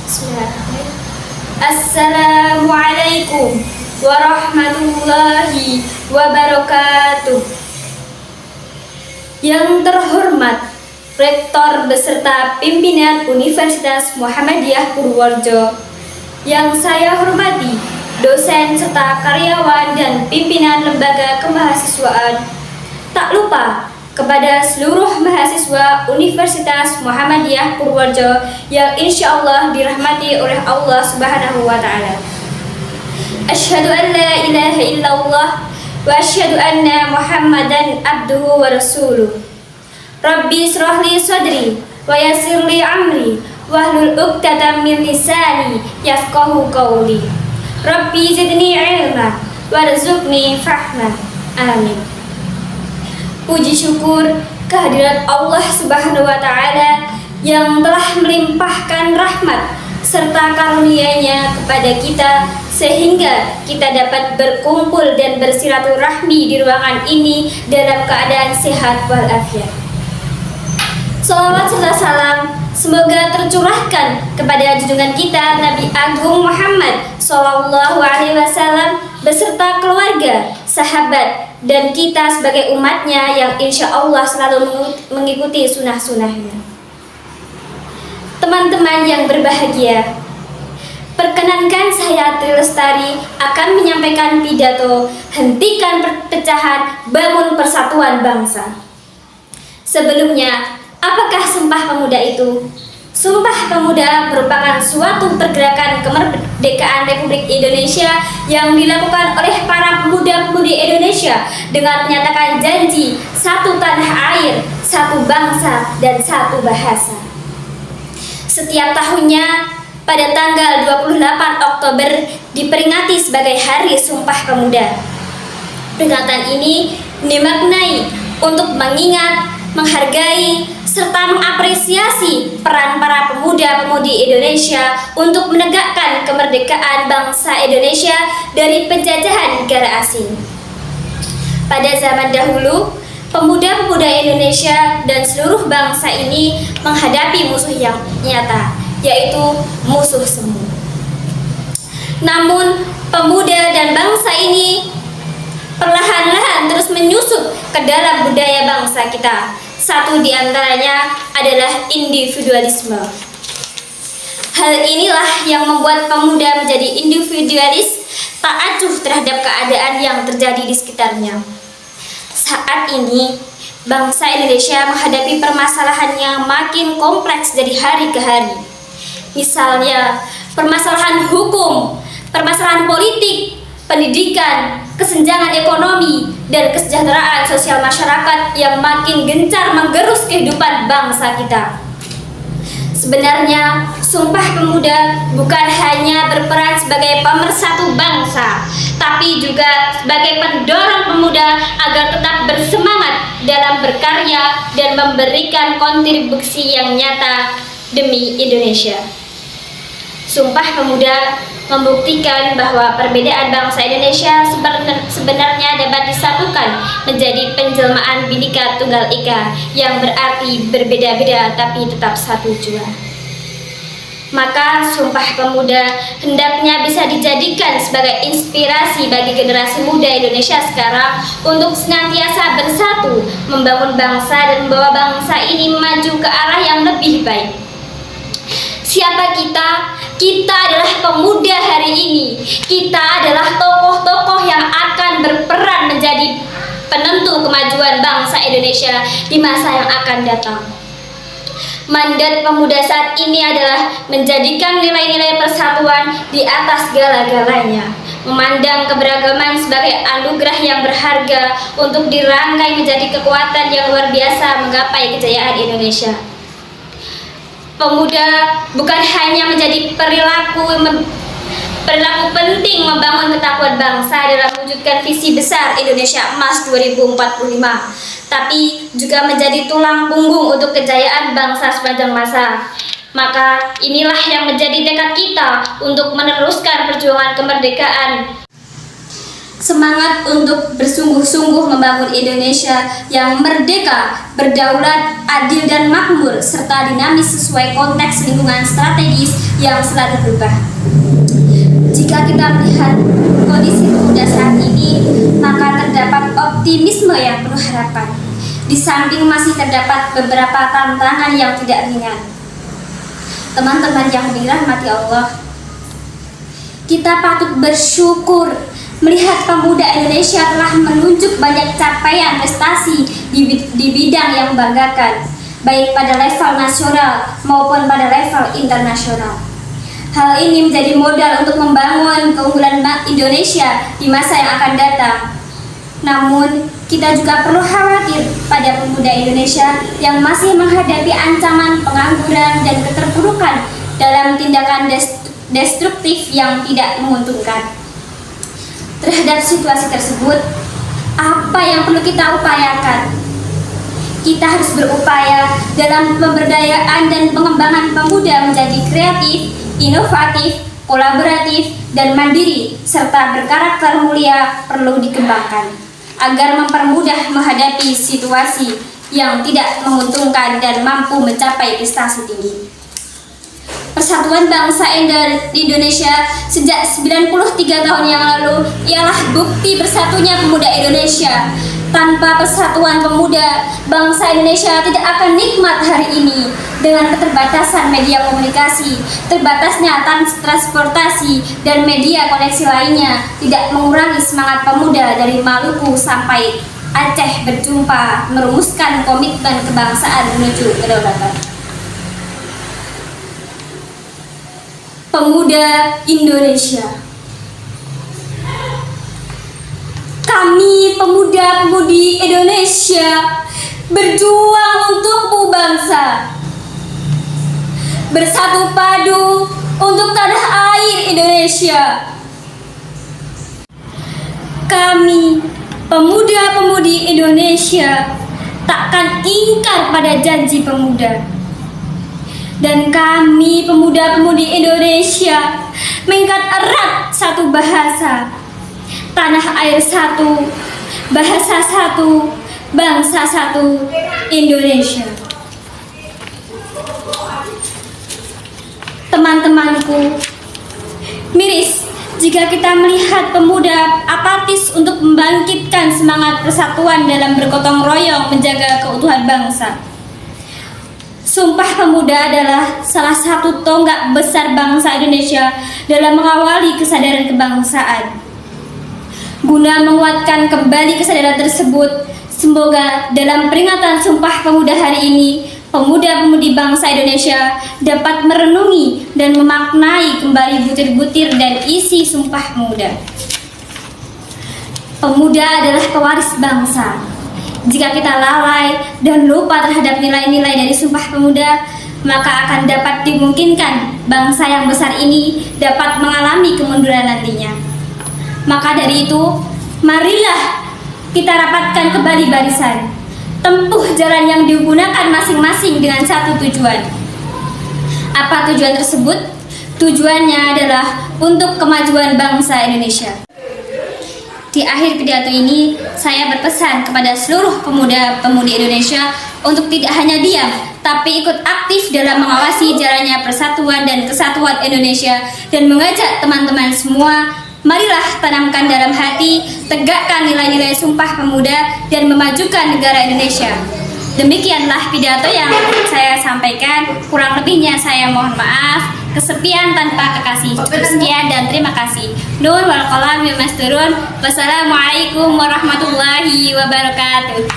Bismillahirrahmanirrahim. Assalamualaikum warahmatullahi wabarakatuh. Yang terhormat Rektor beserta pimpinan Universitas Muhammadiyah Purworejo, yang saya hormati dosen serta karyawan dan pimpinan lembaga kemahasiswaan, tak lupa kepada seluruh mahasiswa Universitas Muhammadiyah Purworejo yang insya Allah dirahmati oleh Allah Subhanahu wa Ta'ala. Asyhadu an la ilaha illallah wa asyhadu anna Muhammadan abduhu wa rasuluh. Rabbi shrah li sadri wa yassir li amri wahlul 'uqdatam min lisani yafqahu qawli. Rabbi zidni ilma warzuqni fahma. Amin. Puji syukur kehadirat Allah Subhanahu wa Ta'ala yang telah melimpahkan rahmat serta karunia-Nya kepada kita sehingga kita dapat berkumpul dan bersilaturahmi di ruangan ini dalam keadaan sehat walafiat. Salawat serta salam semoga tercurahkan kepada junjungan kita Nabi Agung Muhammad Sallallahu Alaihi Wasallam beserta keluarga, sahabat, dan kita sebagai umatnya yang insya Allah selalu mengikuti sunnah-sunnahnya. Teman-teman yang berbahagia, perkenankan saya Tri Lestari akan menyampaikan pidato Hentikan Perpecahan, Bangun Persatuan Bangsa. Sebelumnya, apakah Sumpah Pemuda itu? Sumpah Pemuda merupakan suatu pergerakan kemerdekaan Republik Indonesia yang dilakukan oleh para pemuda-pemudi Indonesia dengan menyatakan janji satu tanah air, satu bangsa, dan satu bahasa. Setiap tahunnya, pada tanggal 28 Oktober diperingati sebagai Hari Sumpah Pemuda. Peringatan ini dimaknai untuk mengingat, menghargai, serta mengapresiasi peran para pemuda-pemudi Indonesia untuk menegakkan kemerdekaan bangsa Indonesia dari penjajahan negara asing. Pada zaman dahulu, pemuda-pemuda Indonesia dan seluruh bangsa ini menghadapi musuh yang nyata, yaitu musuh semu. Namun, pemuda dan bangsa ini perlahan-lahan terus menyusup ke dalam budaya bangsa kita. Satu di antaranya adalah individualisme. Hal inilah yang membuat pemuda menjadi individualis, tak acuh terhadap keadaan yang terjadi di sekitarnya. Saat ini, bangsa Indonesia menghadapi permasalahan yang makin kompleks dari hari ke hari. Misalnya, permasalahan hukum, permasalahan politik, pendidikan, kesenjangan ekonomi, dan kesejahteraan sosial masyarakat yang makin gencar menggerus kehidupan bangsa kita. Sebenarnya, Sumpah Pemuda bukan hanya berperan sebagai pemersatu bangsa, tapi juga sebagai pendorong pemuda agar tetap bersemangat dalam berkarya dan memberikan kontribusi yang nyata demi Indonesia. Sumpah Pemuda membuktikan bahwa perbedaan bangsa Indonesia sebenarnya dapat disatukan menjadi penjelmaan Bhinneka Tunggal Ika yang berarti berbeda-beda tapi tetap satu jua. Maka Sumpah Pemuda hendaknya bisa dijadikan sebagai inspirasi bagi generasi muda Indonesia sekarang untuk senantiasa bersatu, membangun bangsa dan membawa bangsa ini maju ke arah yang lebih baik. Siapa kita? Kita adalah pemuda hari ini. Kita adalah tokoh-tokoh yang akan berperan menjadi penentu kemajuan bangsa Indonesia di masa yang akan datang. Mandat pemuda saat ini adalah menjadikan nilai-nilai persatuan di atas segala-galanya, memandang keberagaman sebagai anugerah yang berharga untuk dirangkai menjadi kekuatan yang luar biasa menggapai kejayaan Indonesia. Pemuda bukan hanya menjadi perilaku penting membangun ketakuan bangsa dalam mewujudkan visi besar Indonesia Emas 2045, tapi juga menjadi tulang punggung untuk kejayaan bangsa sepanjang masa. Maka inilah yang menjadi tekad kita untuk meneruskan perjuangan kemerdekaan. semangat untuk bersungguh-sungguh membangun Indonesia yang merdeka, berdaulat, adil dan makmur, serta dinamis sesuai konteks lingkungan strategis yang selalu berubah. Jika kita melihat kondisi pemuda saat ini, maka terdapat optimisme yang penuh harapan. Di samping masih terdapat beberapa tantangan yang tidak ringan. Teman-teman yang dirahmati Allah, kita patut bersyukur melihat pemuda Indonesia telah menunjuk banyak capaian prestasi di bidang yang membanggakan, baik pada level nasional maupun pada level internasional. Hal ini menjadi modal untuk membangun keunggulan Indonesia di masa yang akan datang. Namun, kita juga perlu khawatir pada pemuda Indonesia yang masih menghadapi ancaman pengangguran dan keterpurukan dalam tindakan destruktif yang tidak menguntungkan. Terhadap situasi tersebut, apa yang perlu kita upayakan? Kita harus berupaya dalam pemberdayaan dan pengembangan pemuda menjadi kreatif, inovatif, kolaboratif, dan mandiri, serta berkarakter mulia perlu dikembangkan agar mempermudah menghadapi situasi yang tidak menguntungkan dan mampu mencapai prestasi tinggi. Persatuan bangsa Indonesia sejak 93 tahun yang lalu ialah bukti bersatunya pemuda Indonesia. Tanpa persatuan pemuda, bangsa Indonesia tidak akan nikmat hari ini. Dengan keterbatasan media komunikasi, terbatasnya transportasi, dan media koneksi lainnya, tidak mengurangi semangat pemuda dari Maluku sampai Aceh berjumpa merumuskan komitmen kebangsaan menuju kedaulatan. Pemuda Indonesia, kami pemuda-pemudi Indonesia berjuang untuk bangsa, bersatu padu untuk tanah air Indonesia. Kami pemuda-pemudi Indonesia takkan ingkar pada janji pemuda. Dan kami pemuda-pemudi Indonesia mengikat erat satu bahasa, tanah air satu, bahasa satu, bangsa satu, Indonesia. Teman-temanku, miris jika kita melihat pemuda apatis untuk membangkitkan semangat persatuan dalam bergotong royong menjaga keutuhan bangsa. Sumpah Pemuda adalah salah satu tonggak besar bangsa Indonesia dalam mengawali kesadaran kebangsaan. Guna menguatkan kembali kesadaran tersebut, semoga dalam peringatan Sumpah Pemuda hari ini, pemuda-pemudi bangsa Indonesia dapat merenungi dan memaknai kembali butir-butir dan isi Sumpah Pemuda. Pemuda adalah pewaris bangsa. Jika kita lalai dan lupa terhadap nilai-nilai dari Sumpah Pemuda, maka akan dapat dimungkinkan bangsa yang besar ini dapat mengalami kemunduran nantinya. Maka dari itu, marilah kita rapatkan kembali barisan, tempuh jalan yang digunakan masing-masing dengan satu tujuan. Apa tujuan tersebut? Tujuannya adalah untuk kemajuan bangsa Indonesia. Di akhir pidato ini, saya berpesan kepada seluruh pemuda-pemudi Indonesia untuk tidak hanya diam, tapi ikut aktif dalam mengawasi jalannya persatuan dan kesatuan Indonesia dan mengajak teman-teman semua, marilah tanamkan dalam hati, tegakkan nilai-nilai Sumpah Pemuda dan memajukan negara Indonesia. Demikianlah pidato yang saya sampaikan, kurang lebihnya saya mohon maaf. Kesepian tanpa kekasih. Sekian dan terima kasih. Nun wal qalam mimma yasturun. Wassalamualaikum warahmatullahi wabarakatuh.